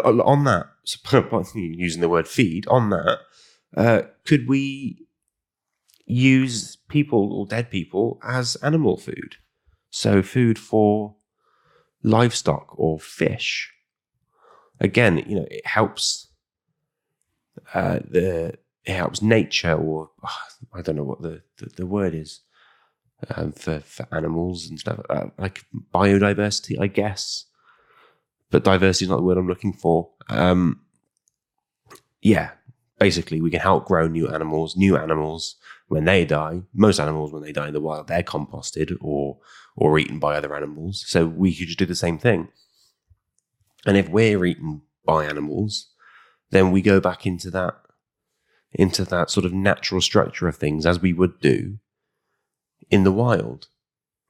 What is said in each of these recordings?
on that, using the word feed, on that, could we use people or dead people as animal food? So food for livestock or fish. Again, it helps it helps nature, or I don't know what the word is for animals and stuff, like biodiversity, I guess. But diversity is not the word I'm looking for. Basically, we can help grow new animals. New animals, when they die, most animals, when they die in the wild, they're composted or eaten by other animals. So we could just do the same thing. And if we're eaten by animals, then we go back into that sort of natural structure of things, as we would do in the wild.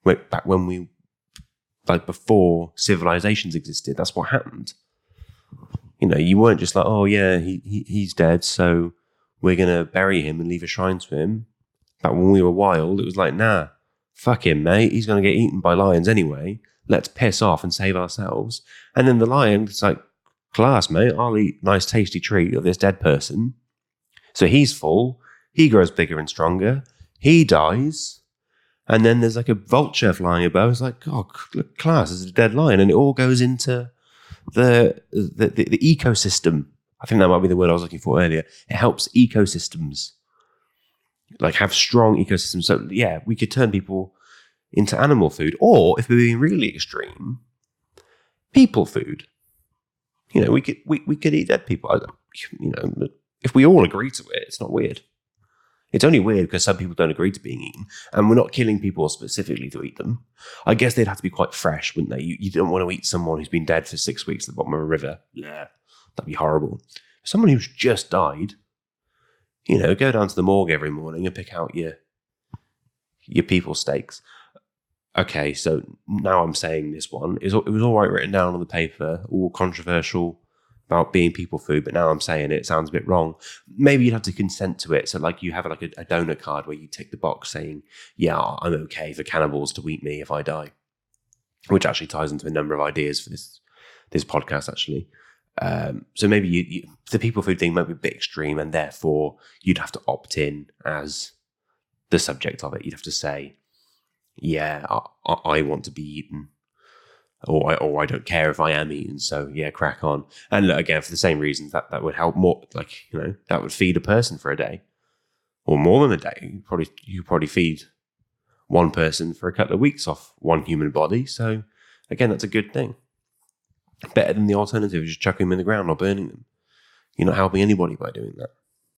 Back when we, like before civilizations existed, that's what happened. You weren't just like, oh yeah, he's dead, so we're going to bury him and leave a shrine to him. Back when we were wild, it was like, nah, fuck him, mate. He's going to get eaten by lions anyway. Let's piss off and save ourselves. And then the lion's like, class, mate, I'll eat a nice tasty treat of this dead person. So he's full. He grows bigger and stronger. He dies. And then there's like a vulture flying above. It's like, oh, look, class, there's a dead lion. And it all goes into the ecosystem. I think that might be the word I was looking for earlier. It helps ecosystems, like have strong ecosystems. So yeah, we could turn people into animal food, or if we're being really extreme, people food. We could eat dead people. If we all agree to it, it's not weird. It's only weird because some people don't agree to being eaten, and we're not killing people specifically to eat them. I guess they'd have to be quite fresh, wouldn't they? You don't want to eat someone who's been dead for 6 weeks at the bottom of a river. Yeah, that'd be horrible. Someone who's just died, go down to the morgue every morning and pick out your people steaks. Okay, so now I'm saying this one. It was all right written down on the paper, all controversial about being people food, but now I'm saying it sounds a bit wrong. Maybe you'd have to consent to it. So like you have like a donor card where you tick the box saying, yeah, I'm okay for cannibals to eat me if I die, which actually ties into a number of ideas for this podcast, actually. So maybe the people food thing might be a bit extreme, and therefore you'd have to opt in as the subject of it. You'd have to say, yeah, I want to be eaten. Or I don't care if I am eaten, so yeah, crack on. And look, again, for the same reasons, that would help more. Like, that would feed a person for a day, or more than a day. You probably feed one person for a couple of weeks off one human body. So again, that's a good thing. Better than the alternative of just chucking them in the ground or burning them. You're not helping anybody by doing that.